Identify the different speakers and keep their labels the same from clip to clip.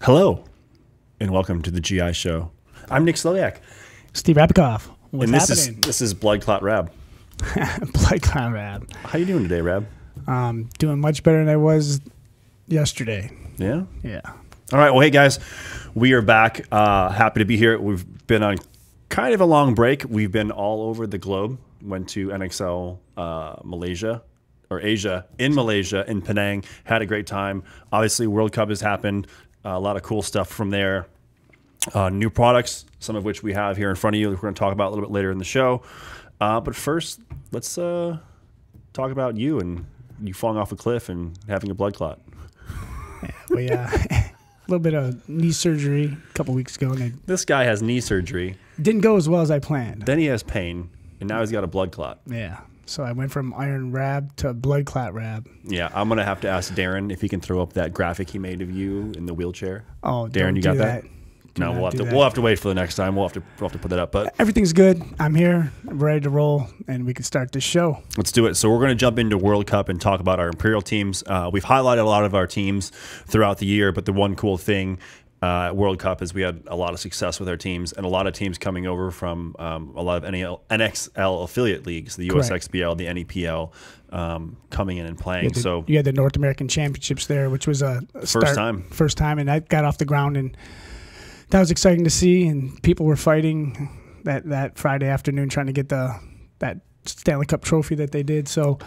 Speaker 1: Hello, and welcome to the GI Show. I'm Nick Slowiak.
Speaker 2: Steve Rabackoff. What's
Speaker 1: happening? This is Blood Clot Rab.
Speaker 2: Blood Clot Rab.
Speaker 1: How you doing today, Rab?
Speaker 2: Doing much better than I was yesterday.
Speaker 1: Yeah?
Speaker 2: Yeah.
Speaker 1: All right. Well, hey, guys. We are back. Happy to be here. We've been on kind of a long break. We've been all over the globe. Went to NXL Malaysia. Or Asia, in Malaysia, in Penang. Had a great time. Obviously, World Cup has happened. A lot of cool stuff from there. New products, some of which we have here in front of you. We're going to talk about a little bit later in the show. But first, let's talk about you and you falling off a cliff and having a blood clot.
Speaker 2: Yeah, a little bit of knee surgery a couple weeks ago. And
Speaker 1: This guy has knee surgery.
Speaker 2: didn't go as well as I planned.
Speaker 1: Then he has pain, and now he's got a blood clot.
Speaker 2: Yeah. So I went from Iron Rab to Blood Clot Rab.
Speaker 1: Yeah, I'm going to have to ask Darren if he can throw up that graphic he made of you in the wheelchair.
Speaker 2: Oh,
Speaker 1: Darren, you got that? No, we'll have to wait for the next time. We'll have to put that up. But
Speaker 2: everything's good. I'm here. I'm ready to roll, and we can start this show.
Speaker 1: Let's do it. So we're going to jump into World Cup and talk about our Imperial teams. We've highlighted a lot of our teams throughout the year, but the one cool thing at World Cup is we had a lot of success with our teams, and a lot of teams coming over from a lot of NXL affiliate leagues, the USXBL, the NEPL, coming in and playing.
Speaker 2: You had the North American Championships there, which was a
Speaker 1: first time,
Speaker 2: and I got off the ground, and that was exciting to see. And people were fighting that Friday afternoon trying to get that Stanley Cup trophy that they did. So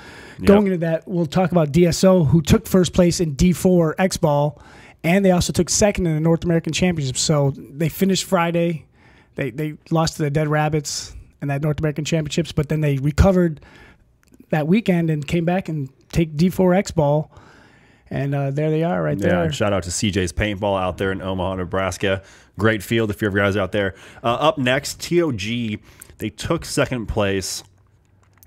Speaker 2: going into that, we'll talk about DSO, who took first place in D4 X Ball. And they also took second in the North American Championship. So they finished Friday. They lost to the Dead Rabbits in that North American Championships, but then they recovered that weekend and came back and take D4 X Ball. And there they are right there.
Speaker 1: Shout out to CJ's Paintball out there in Omaha, Nebraska. Great field if you ever guys out there. Up next, TOG. They took second place.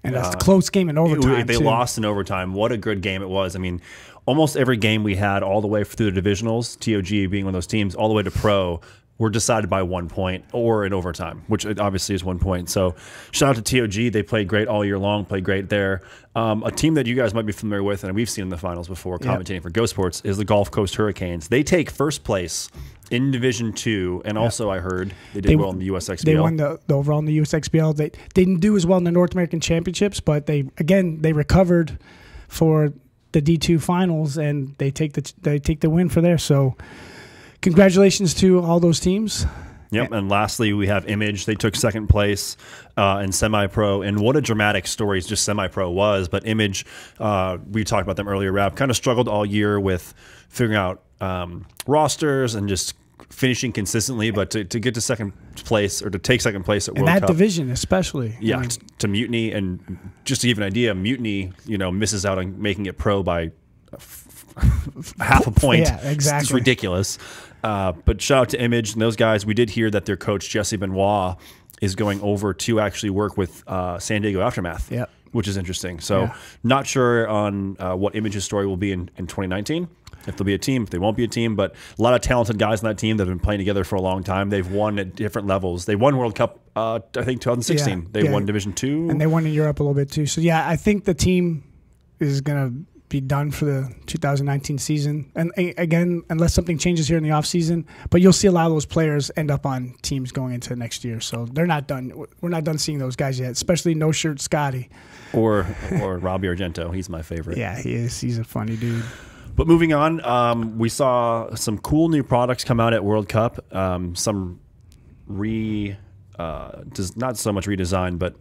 Speaker 2: And that's a close game in overtime.
Speaker 1: They lost in overtime. What a good game it was. I mean, almost every game we had all the way through the divisionals, TOG being one of those teams, all the way to pro, were decided by 1 point or in overtime, which obviously is 1 point. So shout out to TOG. They played great all year long, played great there. A team that you guys might be familiar with, and we've seen in the finals before, commentating for Go Sports, is the Gulf Coast Hurricanes. They take first place in Division 2, and also I heard they did well in the USXBL.
Speaker 2: They won the overall in the USXBL. They didn't do as well in the North American Championships, but they recovered for the D2 finals, and they take the win for there. So congratulations to all those teams.
Speaker 1: Yep, and lastly, we have Image. They took second place in semi-pro, and what a dramatic story just semi-pro was. But Image, we talked about them earlier, Rab, kind of struggled all year with figuring out rosters and just finishing consistently, but to get to second place or to take second place at World Cup.
Speaker 2: In that division especially.
Speaker 1: Yeah, to Mutiny, and just to give an idea, Mutiny, misses out on making it pro by half a point.
Speaker 2: Yeah, exactly.
Speaker 1: It's ridiculous. But shout out to Image and those guys. We did hear that their coach, Jesse Benoit, is going over to actually work with San Diego Aftermath, which is interesting. So not sure on what Image's story will be in 2019. If they'll be a team, if they won't be a team, but a lot of talented guys on that team that have been playing together for a long time. They've won at different levels. They won World Cup, I think, 2016. They won Division 2.
Speaker 2: And they won in Europe a little bit too. So, I think the team is going to be done for the 2019 season. And again, unless something changes here in the offseason, but you'll see a lot of those players end up on teams going into next year. So they're not done. We're not done seeing those guys yet, especially No Shirt Scotty.
Speaker 1: Or Robbie Argento. He's my favorite.
Speaker 2: Yeah, he is. He's a funny dude.
Speaker 1: But moving on, we saw some cool new products come out at World Cup. Some not so much redesigned, but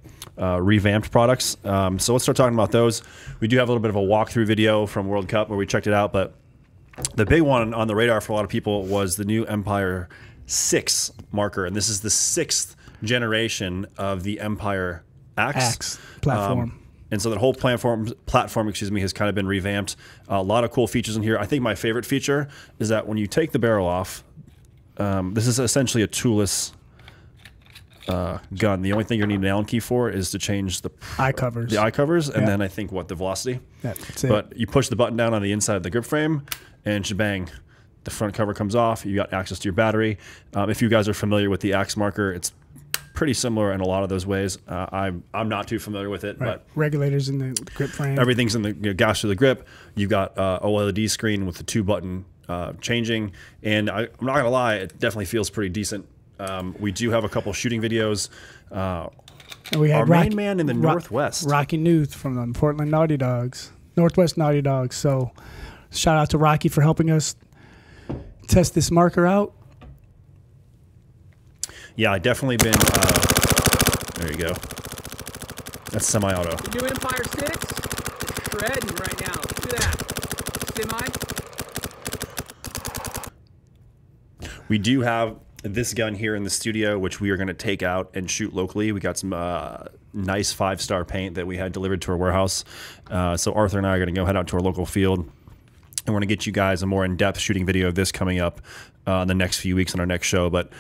Speaker 1: revamped products. So let's start talking about those. We do have a little bit of a walkthrough video from World Cup where we checked it out, but the big one on the radar for a lot of people was the new Empire 6 marker, and this is the 6th generation of the Empire Axe
Speaker 2: platform.
Speaker 1: And so that whole platform, has kind of been revamped. A lot of cool features in here. I think my favorite feature is that when you take the barrel off, this is essentially a toolless gun. The only thing you need an Allen key for is to change the
Speaker 2: eye covers.
Speaker 1: And then I think the velocity.
Speaker 2: That's it.
Speaker 1: But you push the button down on the inside of the grip frame, and shebang, the front cover comes off. You got access to your battery. If you guys are familiar with the Axe marker, it's pretty similar in a lot of those ways. I'm not too familiar with it, but
Speaker 2: regulators in the grip frame.
Speaker 1: Everything's in the gas to the grip. You've got OLED screen with the 2-button changing, and I'm not gonna lie, it definitely feels pretty decent. We do have a couple shooting videos.
Speaker 2: And we had
Speaker 1: our main man in the Northwest,
Speaker 2: Rocky Newth from the Portland Northwest Naughty Dogs. So shout out to Rocky for helping us test this marker out.
Speaker 1: Yeah, I definitely been. There you go. That's semi-auto.
Speaker 3: You doing Empire 6? It's shredding right now. Look at that. Semi.
Speaker 1: We do have this gun here in the studio, which we are going to take out and shoot locally. We got some nice 5-star paint that we had delivered to our warehouse. So Arthur and I are going to go head out to our local field, and we're going to get you guys a more in-depth shooting video of this coming up in the next few weeks on our next show. But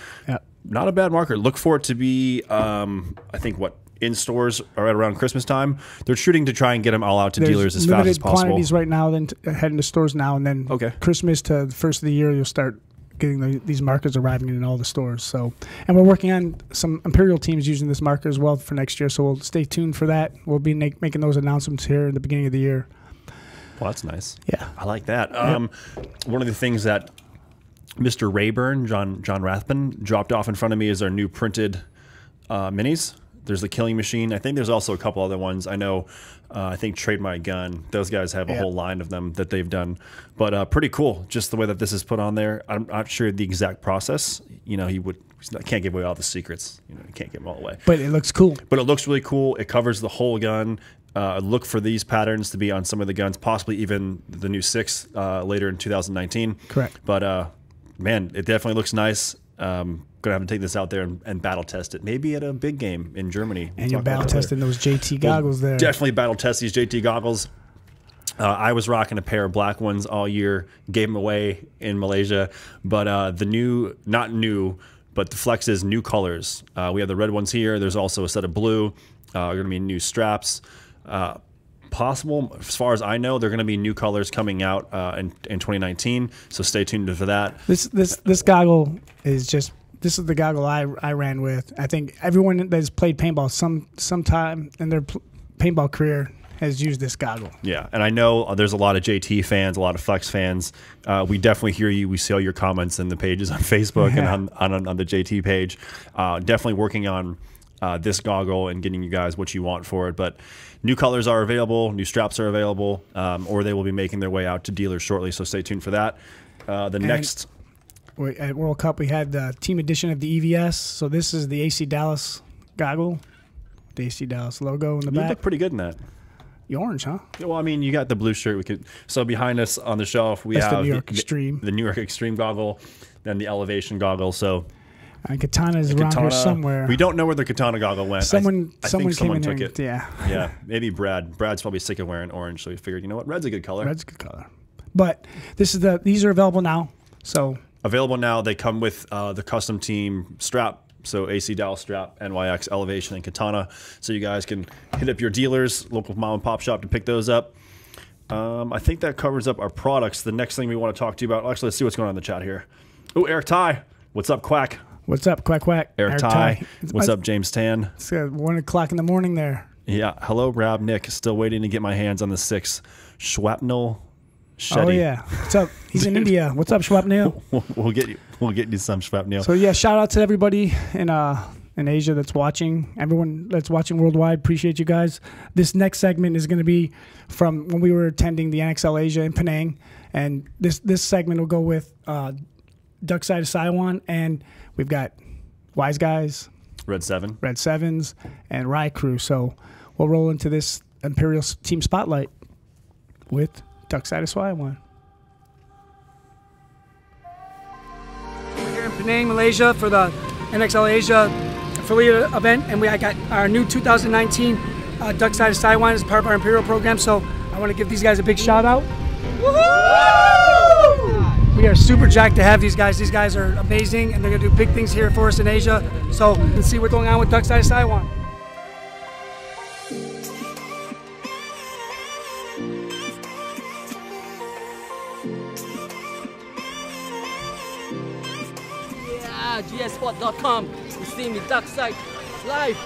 Speaker 1: not a bad marker. Look for it to be, I think, in stores right around Christmas time. They're shooting to try and get them all out to dealers as fast as possible.
Speaker 2: Limited quantities right now, then heading to stores now, and then Christmas to the first of the year, you'll start getting these markers arriving in all the stores. So, and we're working on some Imperial teams using this marker as well for next year. So we'll stay tuned for that. We'll be making those announcements here in the beginning of the year.
Speaker 1: Well, that's nice.
Speaker 2: Yeah,
Speaker 1: I like that. One of the things that Mr. Rayburn, John Rathbun, dropped off in front of me is our new printed minis. There's the Killing Machine. I think there's also a couple other ones. I know, I think Trade My Gun. Those guys have a whole line of them that they've done. But pretty cool, just the way that this is put on there. I'm not sure the exact process. You know, can't give away all the secrets. You know, he can't give them all away.
Speaker 2: But it looks cool.
Speaker 1: But it looks really cool. It covers the whole gun. Look for these patterns to be on some of the guns, possibly even the new 6 later in 2019.
Speaker 2: Correct.
Speaker 1: But man, it definitely looks nice. Gonna have to take this out there and battle test it, maybe at a big game in Germany.
Speaker 2: And you're battle testing those JT goggles there.
Speaker 1: Definitely battle test these JT goggles. I was rocking a pair of black ones all year, gave them away in Malaysia, but the new, not new, but the Flex is new colors. We have the red ones here. There's also a set of blue. Going to be new straps. Possible, as far as I know, they're going to be new colors coming out in 2019. So stay tuned for that.
Speaker 2: This goggle is just. This is the goggle I ran with. I think everyone that's played paintball sometime in their paintball career has used this goggle. Yeah,
Speaker 1: and I know there's a lot of JT fans, a lot of Flex fans. We definitely hear you. We see all your comments in the pages on Facebook and on the JT page. Definitely working on this goggle and getting you guys what you want for it. But new colors are available, new straps are available, or they will be making their way out to dealers shortly. So stay tuned for that. Next.
Speaker 2: At World Cup, we had the team edition of the EVS. So this is the AC Dallas goggle, the AC Dallas logo in the back.
Speaker 1: You look pretty good in that.
Speaker 2: The orange, huh?
Speaker 1: Well, I mean, you got the blue shirt. So behind us on the shelf, we have
Speaker 2: the New York Extreme,
Speaker 1: the New York Extreme goggle, then the Elevation goggle. So
Speaker 2: Katana is around here somewhere.
Speaker 1: We don't know where the Katana goggle went.
Speaker 2: Someone
Speaker 1: came in
Speaker 2: took
Speaker 1: it. Yeah, maybe Brad. Brad's probably sick of wearing orange, so he figured, you know what, red's a good color.
Speaker 2: Red's a good color. But these are available now. So.
Speaker 1: Available now. They come with the custom team strap, so AC Dallas strap, NYX, Elevation, and Katana. So you guys can hit up your dealers, local mom and pop shop to pick those up. I think that covers up our products. The next thing we want to talk to you about, actually, let's see what's going on in the chat here. Oh, Eric Ty. What's up, Quack?
Speaker 2: What's up, Quack Quack?
Speaker 1: Eric Ty. What's up, James Tan?
Speaker 2: It's 1 o'clock in the morning there.
Speaker 1: Yeah. Hello, Rab. Nick. Still waiting to get my hands on the 6 Shrapnel. Shetty.
Speaker 2: Oh yeah, what's up? He's in India. What's up, Shrapnel?
Speaker 1: We'll get you some Shrapnel.
Speaker 2: So yeah, shout out to everybody in Asia that's watching. Everyone that's watching worldwide, appreciate you guys. This next segment is going to be from when we were attending the NXL Asia in Penang, and this segment will go with Duck Side of Saiwan, and we've got Wise Guys,
Speaker 1: Red
Speaker 2: 7s, and Rye Crew. So we'll roll into this Imperial Team Spotlight with Duck Side of Saiwan.
Speaker 3: We're here in Penang, Malaysia for the NXL Asia affiliate event, and I got our new 2019 Duck Side of Saiwan as part of our Imperial program, so I want to give these guys a big shout out. Woo-hoo! We are super jacked to have these guys. These guys are amazing, and they're going to do big things here for us in Asia. So let's see what's going on with Duck Side of Saiwan. GSport.com. You see me, Duck Side live.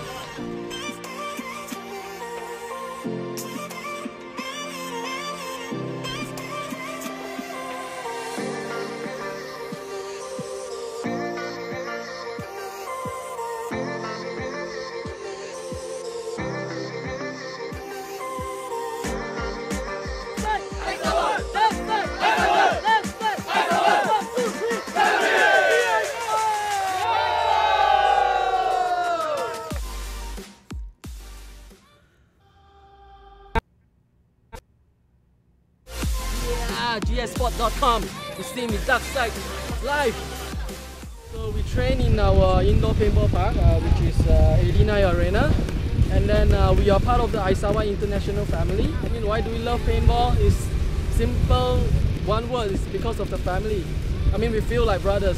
Speaker 4: YouTube.com to see me Dark Side live. So we train in our indoor paintball park, which is 89 Arena. And then we are part of the Aisawa International family. I mean, why do we love paintball? It's simple, one word, it's because of the family. I mean, we feel like brothers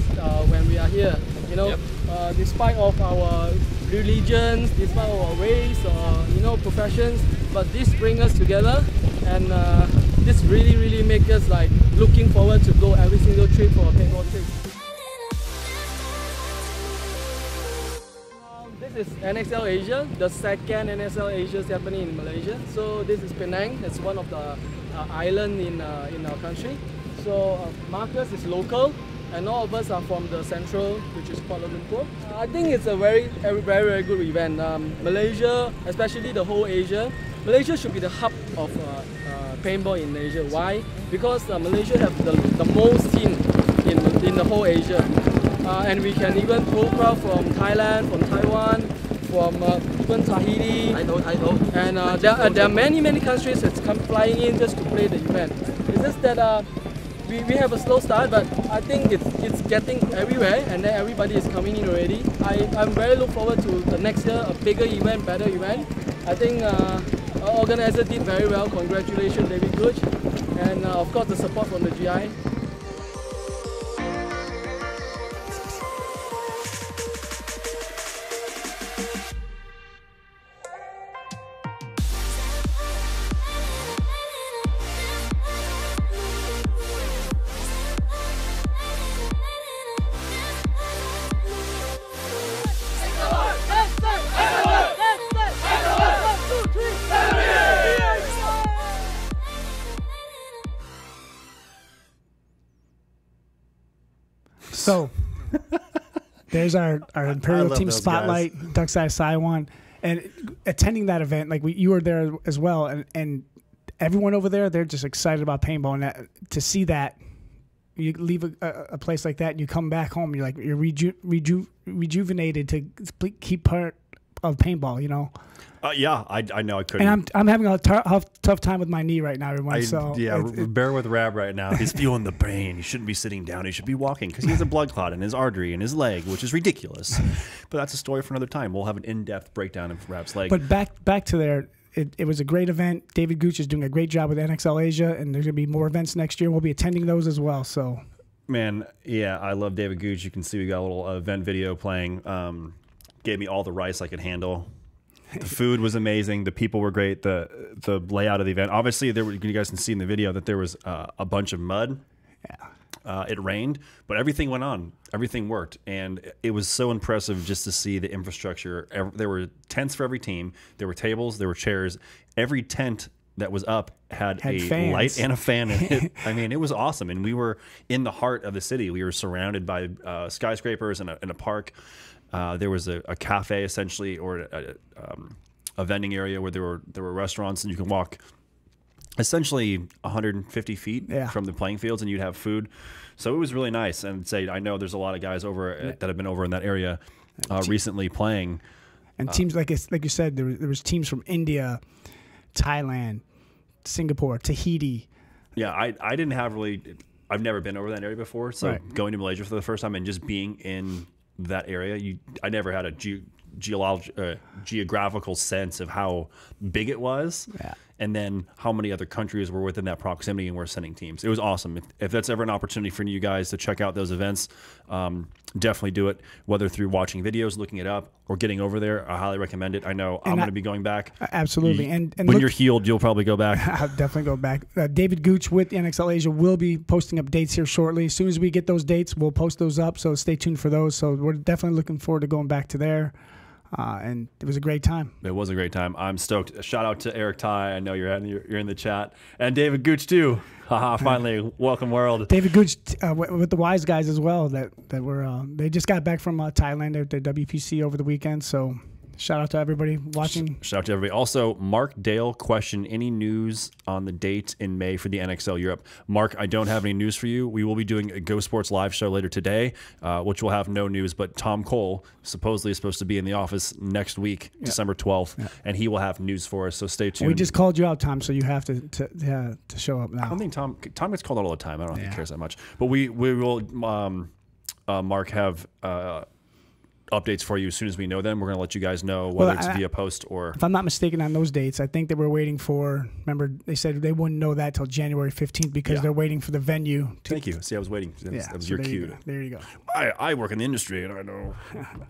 Speaker 4: when we are here, you know, despite of our religions, despite of our race or, you know, professions, but this brings us together, and this really makes us like looking forward to go every single trip for a paintball trip. This is NXL Asia, the second NXL Asia is happening in Malaysia. So this is Penang, it's one of the islands in our country. So Marcus is local, and all of us are from the central, which is Kuala Lumpur. I think it's a very good event. Malaysia, especially the whole Asia, Malaysia should be the hub of paintball in Asia. Why? Because Malaysia have the most team in the whole Asia. And we can even pull crowd from Thailand, from Taiwan, from even Tahiti. I know. And there are many countries that's come flying in just to play the event. It's just that we have a slow start, but I think it's getting everywhere, and then everybody is coming in already. I'm very look forward to the next year, a bigger event, better event. I think our organizer did very well. Congratulations, David Gooch, and of course the support from the GI.
Speaker 2: So there's our Imperial Team Spotlight, Duckside Saiwan, and attending that event, like you were there as well, and everyone over there, they're just excited about paintball, and to see that, you leave a place like that and you come back home, you're like, you're rejuvenated to keep part of paintball, you know.
Speaker 1: Yeah, I know I couldn't.
Speaker 2: And I'm having a tough time with my knee right now, everyone. So
Speaker 1: bear with Rab right now. He's feeling the pain. He shouldn't be sitting down. He should be walking because he has a blood clot in his artery in his leg, which is ridiculous. But that's a story for another time. We'll have an in-depth breakdown of Rab's leg.
Speaker 2: But back to there. It was a great event. David Gooch is doing a great job with NXL Asia, and there's going to be more events next year. We'll be attending those as well. So,
Speaker 1: man, yeah, I love David Gooch. You can see we got a little event video playing. Gave me all the rice I could handle. The food was amazing. The people were great. The layout of the event. Obviously, you guys can see in the video that there was a bunch of mud. Yeah. It rained, but everything went on. Everything worked, and it was so impressive just to see the infrastructure. There were tents for every team. There were tables. There were chairs. Every tent that was up had a
Speaker 2: fans.
Speaker 1: Light and a fan in it. I mean, it was awesome, and we were in the heart of the city. We were surrounded by skyscrapers and a park. There was a cafe essentially, or a vending area where there were restaurants, and you can walk essentially 150 feet from the playing fields, and you'd have food. So it was really nice. And I know there's a lot of guys that have been over in that area recently playing.
Speaker 2: And teams like you said, there was teams from India, Thailand, Singapore, Tahiti.
Speaker 1: Yeah, I didn't have really. I've never been over that area before, so going to Malaysia for the first time and just being in that area, I never had a geographical sense of how big it was, and then how many other countries were within that proximity and were sending teams. It was awesome. If that's ever an opportunity for you guys to check out those events, definitely do it, whether through watching videos, looking it up, or getting over there. I highly recommend it. I know I'm going to be going back.
Speaker 2: Absolutely. And
Speaker 1: when you're healed, you'll probably go back.
Speaker 2: I'll definitely go back. David Gooch with NXL Asia will be posting up dates here shortly. As soon as we get those dates, we'll post those up, so stay tuned for those. So we're definitely looking forward to going back to there. And it was a great time.
Speaker 1: It was a great time. I'm stoked. A shout out to Eric Ty. I know you're in the chat, and David Gooch too. Haha! Finally, welcome world.
Speaker 2: David Gooch with the Wise Guys as well. That were they just got back from Thailand at the WPC over the weekend. So shout out to everybody watching.
Speaker 1: Shout out to everybody. Also, Mark Dale question, any news on the date in May for the NXL Europe? Mark, I don't have any news for you. We will be doing a Go Sports live show later today, which will have no news, but Tom Cole supposedly is supposed to be in the office next week, December 12th, and he will have news for us, so stay tuned.
Speaker 2: We just called you out, Tom, so you have to show up now.
Speaker 1: I don't think Tom gets called out all the time. I don't think he cares that much. But we will, Mark, have updates for you as soon as we know them. We're going to let you guys know whether it's via post or...
Speaker 2: If I'm not mistaken on those dates, I think they were waiting for... Remember, they said they wouldn't know that till January 15th because they're waiting for the venue.
Speaker 1: Thank you. See, I was waiting. That was your cue.
Speaker 2: There you go.
Speaker 1: I work in the industry, and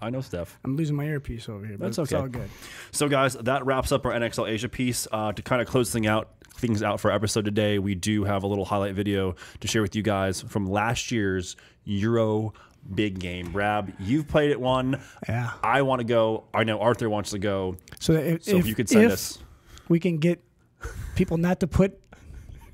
Speaker 1: I know stuff.
Speaker 2: I'm losing my earpiece over here, but
Speaker 1: That's okay.
Speaker 2: It's all good.
Speaker 1: So, guys, that wraps up our NXL Asia piece. To kind of close things out for our episode today, we do have a little highlight video to share with you guys from last year's Euro big game. Rab, you've played it one.
Speaker 2: Yeah.
Speaker 1: I want to go. I know Arthur wants to go.
Speaker 2: So if
Speaker 1: you could send us.
Speaker 2: We can get people not to put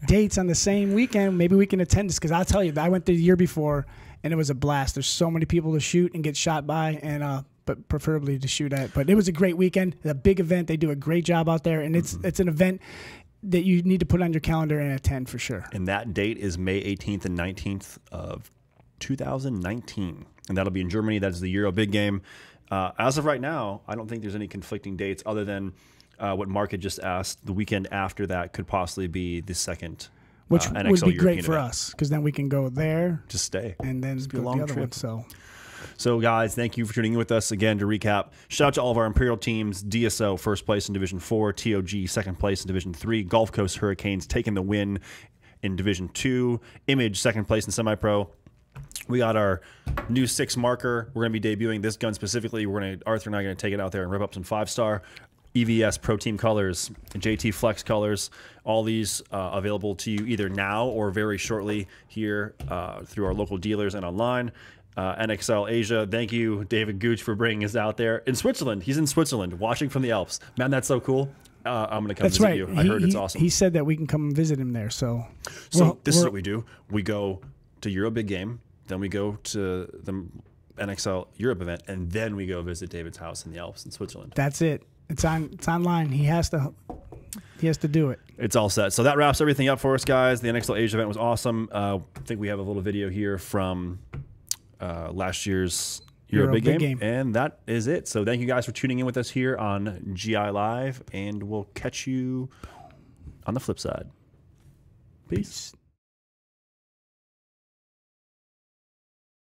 Speaker 2: dates on the same weekend, maybe we can attend this, because I'll tell you, I went the year before and it was a blast. There's so many people to shoot and get shot by, and but preferably to shoot at. But it was a great weekend, a big event. They do a great job out there, and it's an event that you need to put on your calendar and attend for sure.
Speaker 1: And that date is May 18th and 19th of 2019, and that'll be in Germany. That is the Euro big game. As of right now, I don't think there's any conflicting dates other than what Mark had just asked. The weekend after that could possibly be the second,
Speaker 2: which
Speaker 1: NXL
Speaker 2: would be
Speaker 1: European
Speaker 2: great for
Speaker 1: event.
Speaker 2: us, because then we can go there,
Speaker 1: just stay,
Speaker 2: and then
Speaker 1: just be
Speaker 2: go
Speaker 1: a
Speaker 2: to
Speaker 1: long
Speaker 2: the other
Speaker 1: trip.
Speaker 2: one.
Speaker 1: So, guys, thank you for tuning in with us again. To recap, shout out to all of our Imperial teams. DSO first place in Division 4, TOG second place in Division 3, Gulf Coast Hurricanes taking the win in Division 2, Image second place in semi-pro. We got our new 6 marker. We're going to be debuting this gun specifically. Arthur and I are going to take it out there and rip up some 5-star EVS Pro Team colors, JT Flex colors. All these available to you either now or very shortly here through our local dealers and online. NXL Asia, thank you, David Gooch, for bringing us out there in Switzerland. He's in Switzerland, watching from the Alps. Man, that's so cool. I'm going to come visit you. I heard it's awesome.
Speaker 2: He said that we can come visit him there. So
Speaker 1: this is what we do. We go to Euro Big Game, then we go to the NXL Europe event, and then we go visit David's house in the Alps in Switzerland.
Speaker 2: That's it. It's online. He has to do it.
Speaker 1: It's all set. So that wraps everything up for us, guys. The NXL Asia event was awesome. I think we have a little video here from last year's Euro Big Game, and that is it. So thank you guys for tuning in with us here on GI Live, and we'll catch you on the flip side. Peace.